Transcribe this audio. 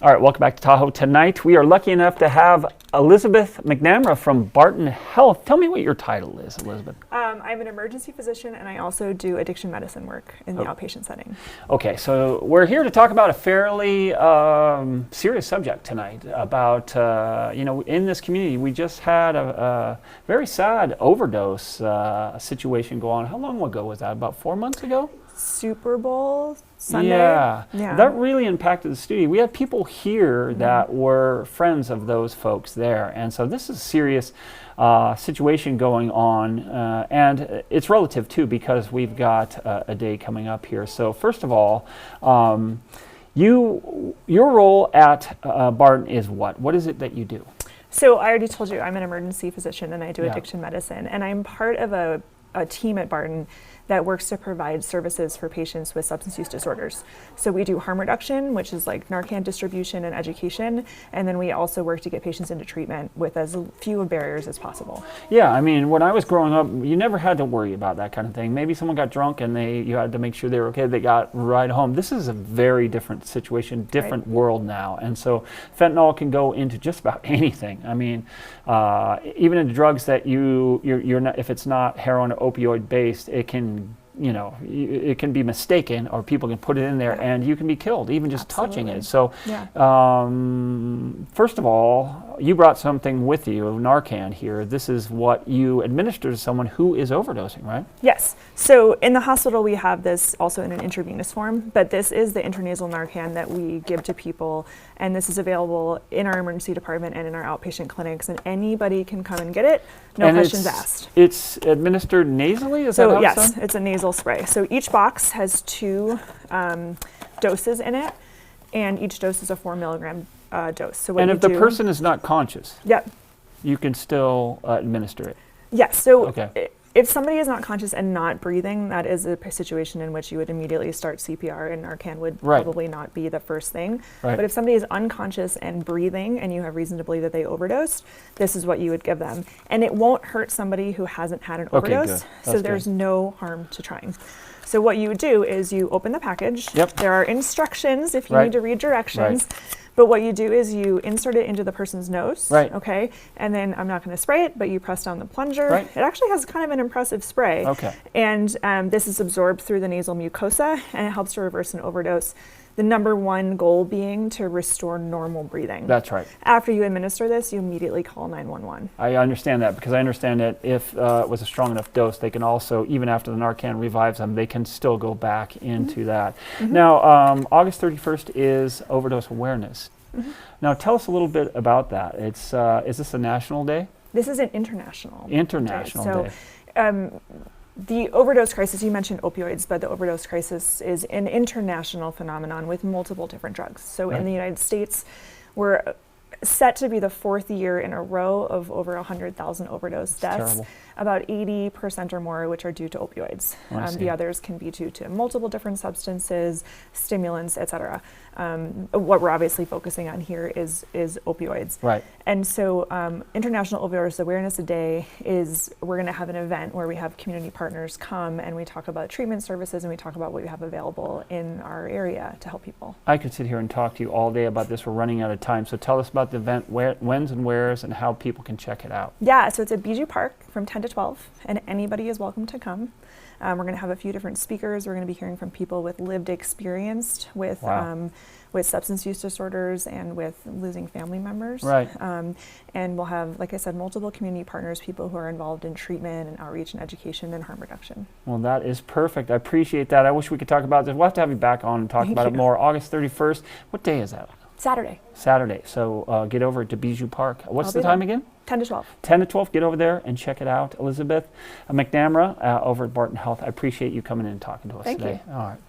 All right, welcome back to Tahoe. Tonight we are lucky enough to have Elizabeth McNamara from Barton Health. Tell me what your title is, Elizabeth. I'm an emergency physician, and I also do addiction medicine work in the outpatient setting. Okay, so we're here to talk about a fairly serious subject tonight about, in this community we just had a very sad overdose situation go on. How long ago was that? About 4 months ago? Super Bowl Sunday. Yeah, that really impacted the studio. We had people here that were friends of those folks there, and so this is a serious situation going on, and it's relative too because we've got a day coming up here. So first of all, your role at Barton is what? What is it that you do? So I already told you I'm an emergency physician and I do addiction medicine, and I'm part of a team at Barton that works to provide services for patients with substance use disorders. So we do harm reduction, which is like Narcan distribution and education, and then we also work to get patients into treatment with as few barriers as possible. Yeah, I mean, when I was growing up, you never had to worry about that kind of thing. Maybe someone got drunk and you had to make sure they were okay, they got right home. This is a very different situation, different world now, and so fentanyl can go into just about anything. I mean, even into drugs that you're not, if it's not heroin or opioid based, it can it can be mistaken, or people can put it in there and you can be killed, even just touching it. So, first of all, you brought something with you, Narcan here. This is what you administer to someone who is overdosing, right? Yes. So in the hospital, we have this also in an intravenous form, but this is the intranasal Narcan that we give to people, and this is available in our emergency department and in our outpatient clinics, and anybody can come and get it, no questions asked. It's administered nasally? Is so that yes, it's a nasal spray. So each box has 2 doses in it, and each dose is a 4 milligram dose. So what and if the person is not conscious, you can still administer it? Yes. So if somebody is not conscious and not breathing, that is a situation in which you would immediately start CPR, and Narcan would probably not be the first thing. But if somebody is unconscious and breathing and you have reason to believe that they overdosed, this is what you would give them. And it won't hurt somebody who hasn't had an overdose, so there's no harm to trying. So what you would do is you open the package. There are instructions if you need to read directions. But what you do is you insert it into the person's nose, okay? And then I'm not going to spray it, but you press down the plunger. It actually has kind of an impressive spray. And this is absorbed through the nasal mucosa, and it helps to reverse an overdose. The number one goal being to restore normal breathing. That's right. After you administer this, you immediately call 911. I understand that, because I understand that if it was a strong enough dose, they can also, even after the Narcan revives them, they can still go back into that. Now, August 31st is Overdose Awareness. Now, tell us a little bit about that. It's is this a national day? This is an international day. So, the overdose crisis, you mentioned opioids, but the overdose crisis is an international phenomenon with multiple different drugs. So in the United States, we're set to be the 4th year in a row of over 100,000 overdose deaths. Terrible. About 80% or more, which are due to opioids. The others can be due to multiple different substances, stimulants, etc. What we're obviously focusing on here is opioids. And so International Overdose Awareness Day is, we're going to have an event where we have community partners come and we talk about treatment services and we talk about what we have available in our area to help people. I could sit here and talk to you all day about this. We're running out of time. So tell us about the event, when's and where's, and how people can check it out. Yeah, so it's at Bijou Park from 10 to 12, and anybody is welcome to come. We're going to have a few different speakers. We're going to be hearing from people with lived experience with substance use disorders and with losing family members. And we'll have, like I said, multiple community partners, people who are involved in treatment and outreach and education and harm reduction. Well, that is perfect. I appreciate that. I wish we could talk about this. We'll have to have you back on and talk about it more. August 31st. What day is that? Saturday. So get over to Bijou Park. What's the time again? 10 to 12. 10 to 12. Get over there and check it out. Elizabeth McNamara over at Barton Health. I appreciate you coming in and talking to us today. Thank you. All right.